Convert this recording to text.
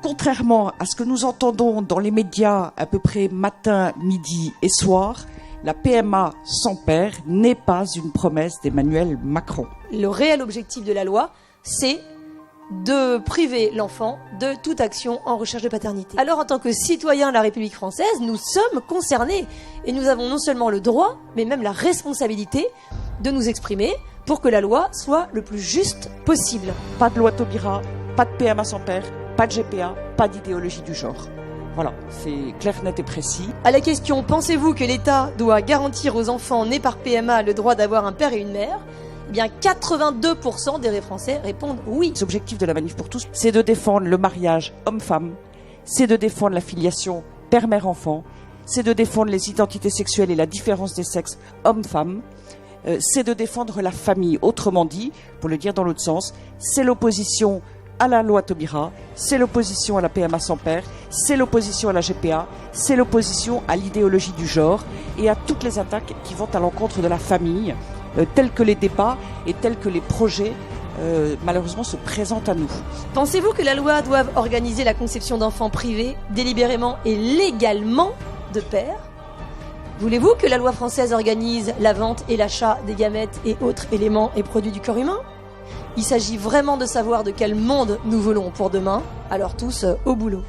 contrairement à ce que nous entendons dans les médias à peu près matin, midi et soir, la PMA sans père n'est pas une promesse d'Emmanuel Macron. Le réel objectif de la loi, c'est de priver l'enfant de toute action en recherche de paternité. Alors en tant que citoyens de la République française, nous sommes concernés et nous avons non seulement le droit, mais même la responsabilité de nous exprimer pour que la loi soit le plus juste possible. Pas de loi Taubira, pas de PMA sans père, pas de GPA, pas d'idéologie du genre. Voilà, c'est clair, net et précis. À la question « Pensez-vous que l'État doit garantir aux enfants nés par PMA le droit d'avoir un père et une mère ?» Eh bien, 82% des Français répondent oui. L'objectif de la Manif pour tous, c'est de défendre le mariage homme-femme, c'est de défendre la filiation père-mère-enfant, c'est de défendre les identités sexuelles et la différence des sexes homme-femme, c'est de défendre la famille. Autrement dit, pour le dire dans l'autre sens, c'est l'opposition à la loi Taubira, c'est l'opposition à la PMA sans père, c'est l'opposition à la GPA, c'est l'opposition à l'idéologie du genre et à toutes les attaques qui vont à l'encontre de la famille, tels que les débats et tels que les projets malheureusement se présentent à nous. Pensez-vous que la loi doive organiser la conception d'enfants privés, délibérément et légalement de pères ? Voulez-vous que la loi française organise la vente et l'achat des gamètes et autres éléments et produits du corps humain ? Il s'agit vraiment de savoir de quel monde nous voulons pour demain, alors tous au boulot.